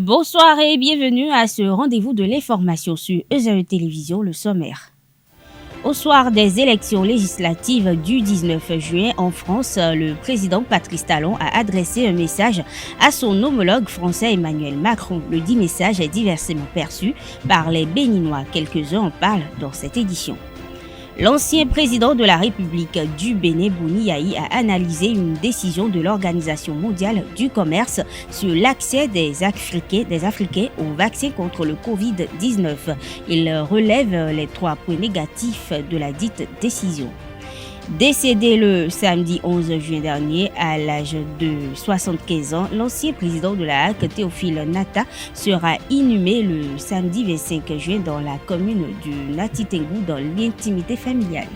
Bonsoir et bienvenue à ce rendez-vous de l'information sur EZE Télévision, le sommaire. Au soir des élections législatives du 19 juin en France, le président Patrice Talon a adressé un message à son homologue français Emmanuel Macron. Le dit message est diversement perçu par les Béninois. Quelques-uns en parlent dans cette édition. L'ancien président de la République du Bénin, Boni Yayi, a analysé une décision de l'Organisation mondiale du commerce sur l'accès des Africains au vaccin contre le Covid-19. Il relève les 3 points négatifs de la dite décision. Décédé le samedi 11 juin dernier à l'âge de 75 ans, l'ancien président de la HAC, Théophile Nata, sera inhumé le samedi 25 juin dans la commune du Natitengu dans l'intimité familiale.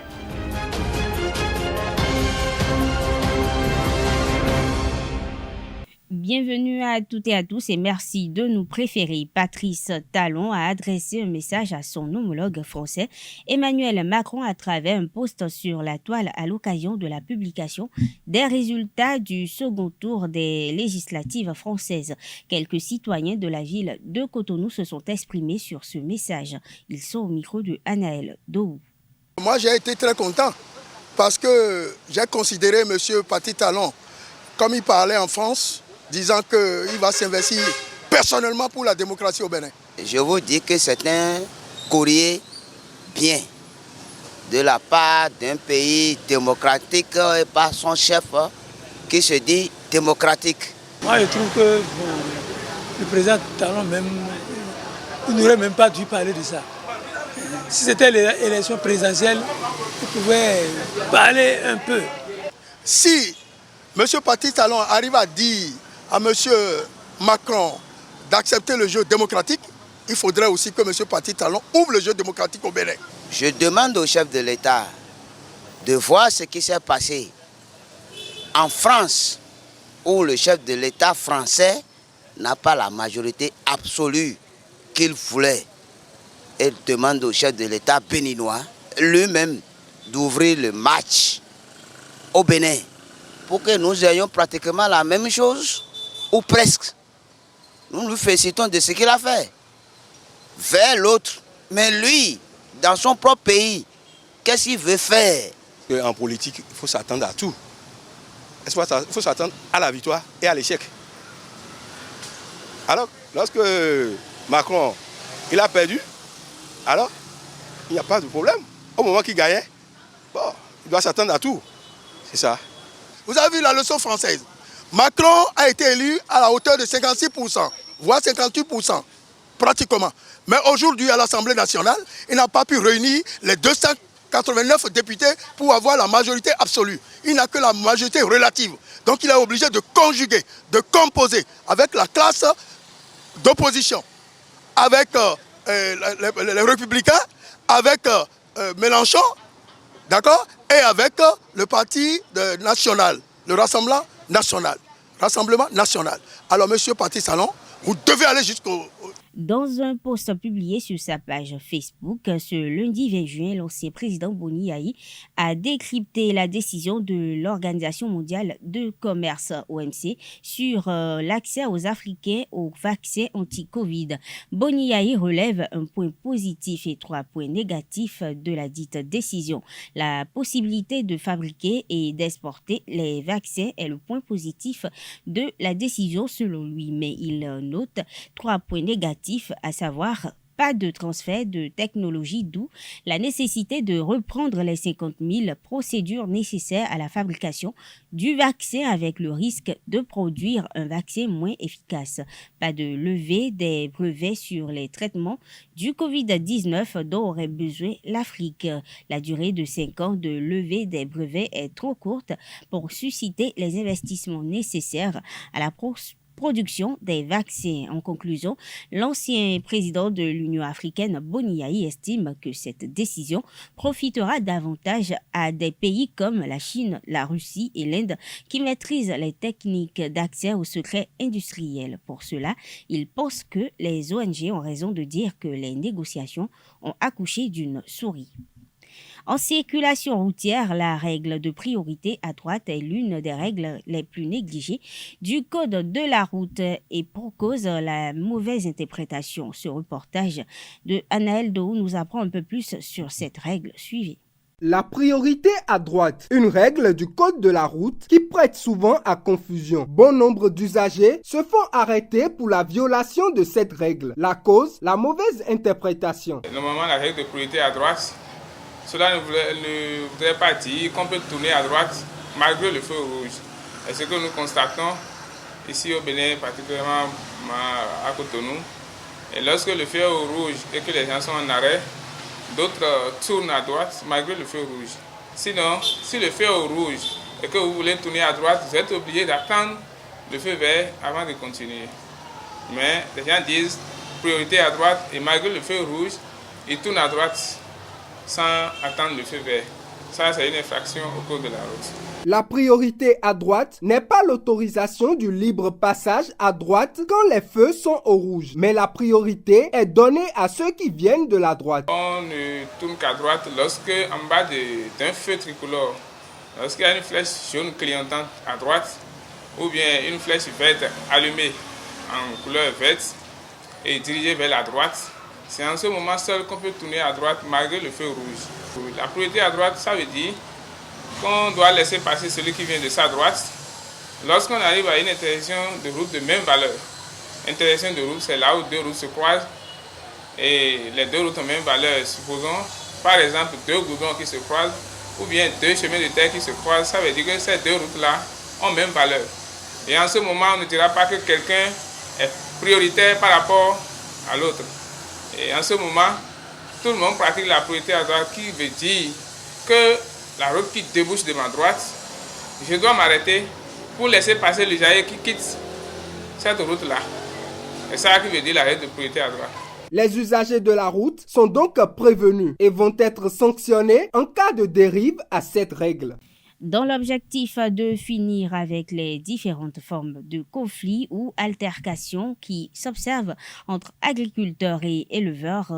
Bienvenue à toutes et à tous et merci de nous préférer. Patrice Talon a adressé un message à son homologue français Emmanuel Macron à travers un post sur la toile à l'occasion de la publication des résultats du second tour des législatives françaises. Quelques citoyens de la ville de Cotonou se sont exprimés sur ce message. Ils sont au micro de Anaël Dohou. Moi j'ai été très content parce que j'ai considéré M. Patrice Talon comme il parlait en France, disant qu'il va s'investir personnellement pour la démocratie au Bénin. Je vous dis que c'est un courrier bien de la part d'un pays démocratique et par son chef qui se dit démocratique. Moi je trouve que le président Talon même, il n'aurait même pas dû parler de ça. Si c'était l'élection présidentielle, il pouvait parler un peu. Si M. Patrice Talon arrive à dire à M. Macron d'accepter le jeu démocratique, il faudrait aussi que M. Patrice Talon ouvre le jeu démocratique au Bénin. Je demande au chef de l'État de voir ce qui s'est passé en France, où le chef de l'État français n'a pas la majorité absolue qu'il voulait. Et demande au chef de l'État béninois lui-même d'ouvrir le match au Bénin pour que nous ayons pratiquement la même chose, ou presque. Nous nous félicitons de ce qu'il a fait vers l'autre. Mais lui, dans son propre pays, qu'est-ce qu'il veut faire? En politique, il faut s'attendre à tout. Il faut s'attendre à la victoire et à l'échec. Alors, lorsque Macron il a perdu, alors il n'y a pas de problème. Au moment qu'il gagnait, bon, il doit s'attendre à tout. C'est ça. Vous avez vu la leçon française. Macron a été élu à la hauteur de 56%, voire 58%, pratiquement. Mais aujourd'hui, à l'Assemblée nationale, il n'a pas pu réunir les 289 députés pour avoir la majorité absolue. Il n'a que la majorité relative. Donc il est obligé de conjuguer, de composer avec la classe d'opposition, avec les Républicains, avec Mélenchon, d'accord, et avec le parti national, le Rassemblement national. Alors, M. Patrice Talon, vous devez aller jusqu'au... Dans un post publié sur sa page Facebook, ce lundi 20 juin, l'ancien président Boni Yayi a décrypté la décision de l'Organisation mondiale de commerce, OMC, sur l'accès aux Africains au vaccin anti-Covid. Boni Yayi relève un point positif et 3 points négatifs de la dite décision. La possibilité de fabriquer et d'exporter les vaccins est le point positif de la décision selon lui, mais il note 3 points négatifs, à savoir pas de transfert de technologie, d'où la nécessité de reprendre les 50 000 procédures nécessaires à la fabrication du vaccin avec le risque de produire un vaccin moins efficace. Pas de levée des brevets sur les traitements du Covid-19 dont aurait besoin l'Afrique. La durée de 5 ans de levée des brevets est trop courte pour susciter les investissements nécessaires à la production des vaccins. En conclusion, l'ancien président de l'Union africaine, Boni Yayi, estime que cette décision profitera davantage à des pays comme la Chine, la Russie et l'Inde qui maîtrisent les techniques d'accès aux secrets industriels. Pour cela, il pense que les ONG ont raison de dire que les négociations ont accouché d'une souris. En circulation routière, la règle de priorité à droite est l'une des règles les plus négligées du code de la route et pour cause la mauvaise interprétation. Ce reportage de Anaël Dou nous apprend un peu plus sur cette règle. Suivez. La priorité à droite, une règle du code de la route qui prête souvent à confusion. Bon nombre d'usagers se font arrêter pour la violation de cette règle. La cause, la mauvaise interprétation. Normalement, la règle de priorité à droite, cela ne voudrait pas dire qu'on peut tourner à droite malgré le feu rouge. Et ce que nous constatons ici au Bénin, particulièrement à Cotonou, et lorsque le feu est au rouge et que les gens sont en arrêt, d'autres tournent à droite malgré le feu rouge. Sinon, si le feu est au rouge et que vous voulez tourner à droite, vous êtes obligé d'attendre le feu vert avant de continuer. Mais les gens disent priorité à droite et malgré le feu rouge, ils tournent à droite sans attendre le feu vert. Ça, c'est une infraction au code de la route. La priorité à droite n'est pas l'autorisation du libre passage à droite quand les feux sont au rouge, mais la priorité est donnée à ceux qui viennent de la droite. On ne tourne qu'à droite lorsque, en bas d'un feu tricolore, lorsqu'il y a une flèche jaune clignotante à droite, ou bien une flèche verte allumée en couleur verte et dirigée vers la droite, c'est en ce moment seul qu'on peut tourner à droite malgré le feu rouge. La priorité à droite, ça veut dire qu'on doit laisser passer celui qui vient de sa droite lorsqu'on arrive à une intersection de route de même valeur. Intersection de route, c'est là où deux routes se croisent et les deux routes ont même valeur. Supposons par exemple deux goudrons qui se croisent ou bien deux chemins de terre qui se croisent, ça veut dire que ces deux routes-là ont même valeur. Et en ce moment, on ne dira pas que quelqu'un est prioritaire par rapport à l'autre. Et en ce moment, tout le monde pratique la priorité à droite qui veut dire que la route qui débouche de ma droite, je dois m'arrêter pour laisser passer l'usager qui quitte cette route-là. C'est ça qui veut dire la règle de priorité à droite. Les usagers de la route sont donc prévenus et vont être sanctionnés en cas de dérive à cette règle. Dans l'objectif de finir avec les différentes formes de conflits ou altercations qui s'observent entre agriculteurs et éleveurs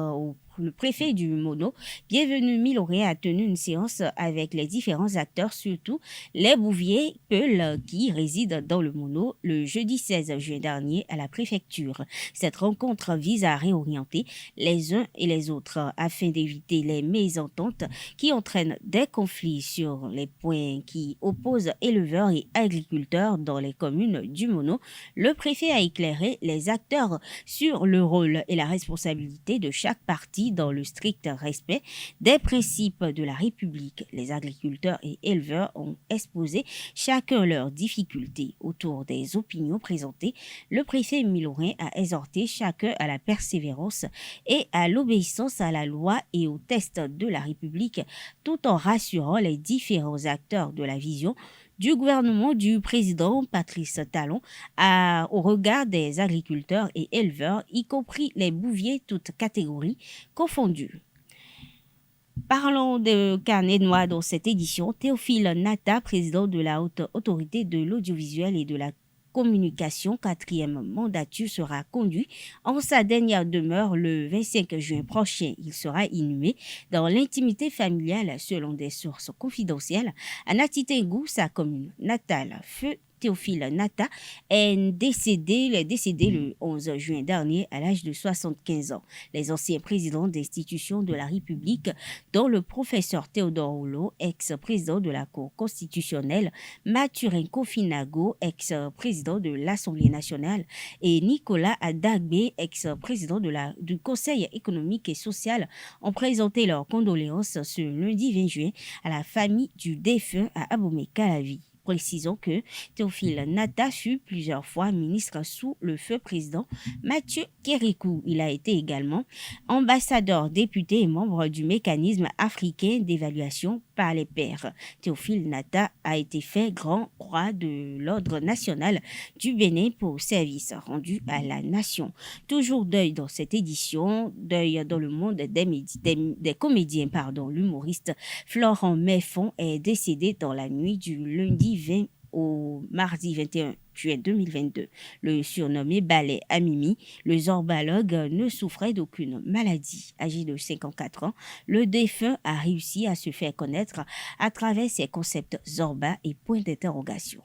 le préfet du Mono, Bienvenu Miloré, a tenu une séance avec les différents acteurs, surtout les bouviers Peuls qui résident dans le Mono le jeudi 16 juin dernier à la préfecture. Cette rencontre vise à réorienter les uns et les autres afin d'éviter les mésententes qui entraînent des conflits sur les points qui opposent éleveurs et agriculteurs dans les communes du Mono. Le préfet a éclairé les acteurs sur le rôle et la responsabilité de chaque partie dans le strict respect des principes de la République. Les agriculteurs et éleveurs ont exposé chacun leurs difficultés. Autour des opinions présentées, le préfet Miloré a exhorté chacun à la persévérance et à l'obéissance à la loi et aux tests de la République, tout en rassurant les différents acteurs de la vision du gouvernement du président Patrice Talon au regard des agriculteurs et éleveurs, y compris les bouviers, toutes catégories confondues. Parlons de carnet noir dans cette édition. Théophile Nata, président de la Haute Autorité de l'Audiovisuel et de la Communication, 4e mandature, sera conduit en sa dernière demeure le 25 juin prochain. Il sera inhumé dans l'intimité familiale selon des sources confidentielles à Natitengou, sa commune natale. Feu Théophile Nata est décédé le 11 juin dernier à l'âge de 75 ans. Les anciens présidents d'institutions de la République, dont le professeur Théodore Olo, ex-président de la Cour constitutionnelle, Mathurin Kofinago, ex-président de l'Assemblée nationale, et Nicolas Adagbe, ex-président du Conseil économique et social, ont présenté leurs condoléances ce lundi 20 juin à la famille du défunt à Abomey-Calavi. Précisons que Théophile Nata fut plusieurs fois ministre sous le feu président Mathieu Kérékou. Il a été également ambassadeur, député et membre du mécanisme africain d'évaluation par les pairs. Théophile Nata a été fait grand croix de l'Ordre national du Bénin pour service rendu à la nation. Toujours deuil dans cette édition, deuil dans le monde des comédiens. L'humoriste Florent Meffon est décédé dans la nuit du lundi 20 au mardi 21 juin 2022. Le surnommé Balai Amimi, le zorbalogue ne souffrait d'aucune maladie. Âgé de 54 ans, le défunt a réussi à se faire connaître à travers ses concepts zorba et points d'interrogation.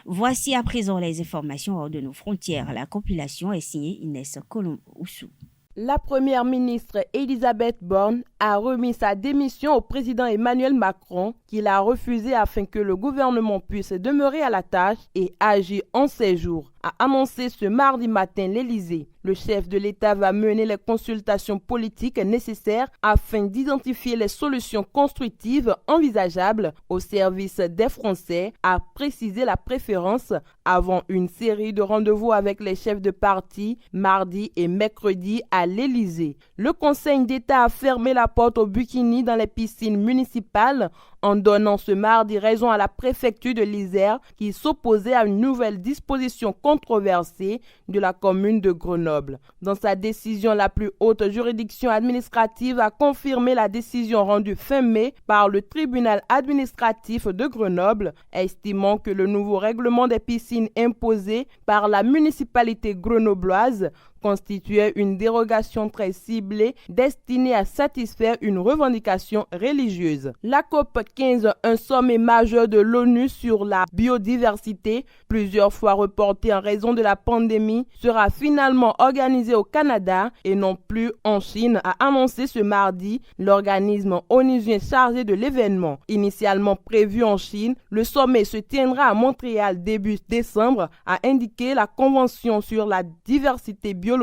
Voici à présent les informations hors de nos frontières. La compilation est signée Inès Colombo-Oussou. La première ministre Elisabeth Borne a remis sa démission au président Emmanuel Macron, qu'il a refusé afin que le gouvernement puisse demeurer à la tâche et agir en ses jours, a annoncé ce mardi matin l'Élysée. Le chef de l'État va mener les consultations politiques nécessaires afin d'identifier les solutions constructives envisageables au service des Français, a précisé la préférence avant une série de rendez-vous avec les chefs de parti mardi et mercredi à l'Élysée. Le Conseil d'État a fermé la porte au bikini dans les piscines municipales en donnant ce mardi raison à la préfecture de l'Isère qui s'opposait à une nouvelle disposition controversée de la commune de Grenoble. Dans sa décision, la plus haute juridiction administrative a confirmé la décision rendue fin mai par le tribunal administratif de Grenoble, estimant que le nouveau règlement des piscines imposé par la municipalité grenobloise constituait une dérogation très ciblée destinée à satisfaire une revendication religieuse. La COP15, un sommet majeur de l'ONU sur la biodiversité, plusieurs fois reporté en raison de la pandémie, sera finalement organisé au Canada et non plus en Chine, a annoncé ce mardi l'organisme onusien chargé de l'événement. Initialement prévu en Chine, le sommet se tiendra à Montréal début décembre, a indiqué la Convention sur la diversité biologique.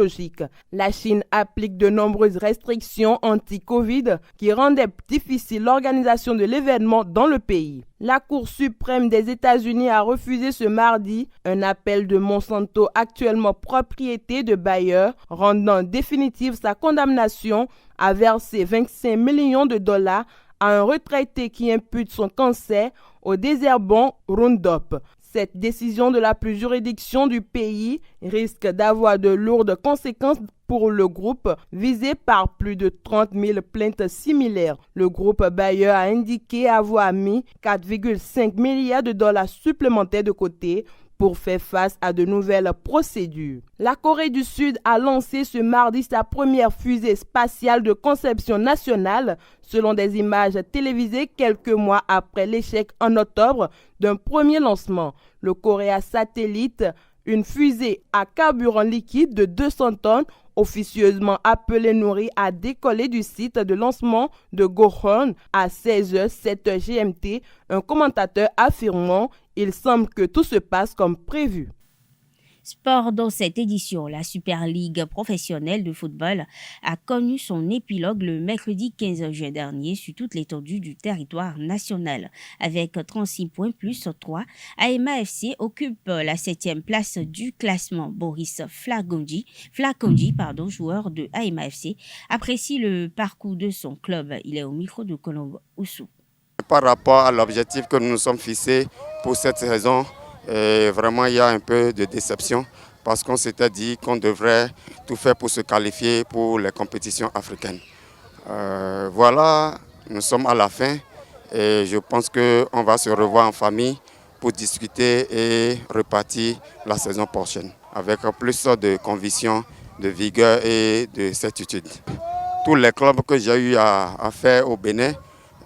La Chine applique de nombreuses restrictions anti-Covid qui rendaient difficile l'organisation de l'événement dans le pays. La Cour suprême des États-Unis a refusé ce mardi un appel de Monsanto, actuellement propriété de Bayer, rendant définitive sa condamnation à verser 25 millions de dollars à un retraité qui impute son cancer au désherbant Roundup. Cette décision de la plus juridiction du pays risque d'avoir de lourdes conséquences pour le groupe visé par plus de 30 000 plaintes similaires. Le groupe Bayer a indiqué avoir mis 4,5 milliards de dollars supplémentaires de côté pour faire face à de nouvelles procédures. La Corée du Sud a lancé ce mardi sa première fusée spatiale de conception nationale, selon des images télévisées quelques mois après l'échec en octobre d'un premier lancement. Le Korea Satellite, une fusée à carburant liquide de 200 tonnes, officieusement appelée Nourri, a décollé du site de lancement de Gocheon à 16h07 GMT, un commentateur affirmant « Il semble que tout se passe comme prévu ». Sport dans cette édition, la Super Ligue professionnelle de football a connu son épilogue le mercredi 15 juin dernier sur toute l'étendue du territoire national. Avec 36 points plus 3, AEMA FC occupe la 7e place du classement. Boris Flakonji, joueur de AEMA FC, apprécie le parcours de son club. Il est au micro de Colombo Oussou. Par rapport à l'objectif que nous nous sommes fixés pour cette saison, et vraiment, il y a un peu de déception parce qu'on s'était dit qu'on devrait tout faire pour se qualifier pour les compétitions africaines. Voilà, nous sommes à la fin et je pense qu'on va se revoir en famille pour discuter et repartir la saison prochaine avec plus de conviction, de vigueur et de certitude. Tous les clubs que j'ai eu à faire au Bénin,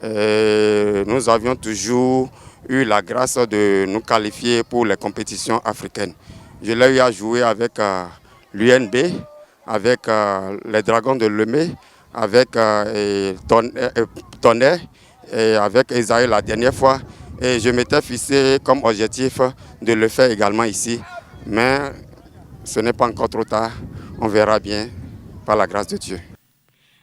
nous avions toujours eu la grâce de nous qualifier pour les compétitions africaines. Je l'ai eu à jouer avec l'UNB, avec les Dragons de Lemay, avec Tonnerre et avec Esaïe la dernière fois. Et je m'étais fixé comme objectif de le faire également ici. Mais ce n'est pas encore trop tard. On verra bien par la grâce de Dieu.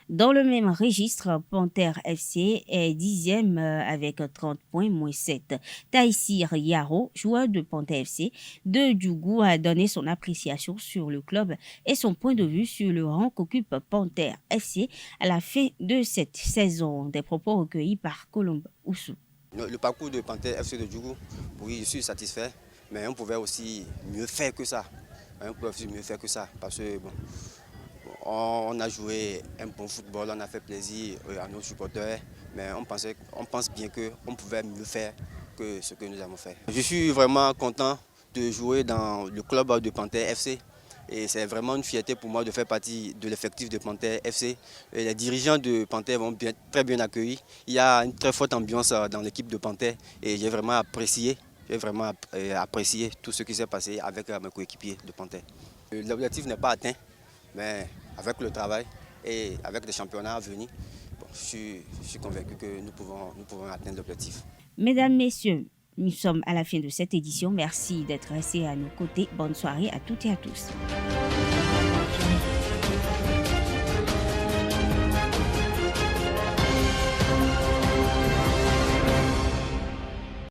Dans le même registre, Panthère FC est 10e avec 30 points, moins 7. Taïsir Yaro, joueur de Panthère FC de Djougou, a donné son appréciation sur le club et son point de vue sur le rang qu'occupe Panthère FC à la fin de cette saison. Des propos recueillis par Colombe Oussou. Le parcours de Panthère FC de Djougou, oui, je suis satisfait, mais on pouvait aussi mieux faire que ça. Parce que on a joué un bon football, on a fait plaisir à nos supporters, mais on pense bien qu'on pouvait mieux faire que ce que nous avons fait. Je suis vraiment content de jouer dans le club de Panthère FC. Et c'est vraiment une fierté pour moi de faire partie de l'effectif de Panthère FC. Et les dirigeants de Panthère vont très bien accueillir. Il y a une très forte ambiance dans l'équipe de Panthère et j'ai vraiment apprécié tout ce qui s'est passé avec mes coéquipiers de Panthère. L'objectif n'est pas atteint, mais avec le travail et avec les championnats à venir, je suis convaincu que nous pouvons atteindre l'objectif. Mesdames, Messieurs, nous sommes à la fin de cette édition. Merci d'être restés à nos côtés. Bonne soirée à toutes et à tous.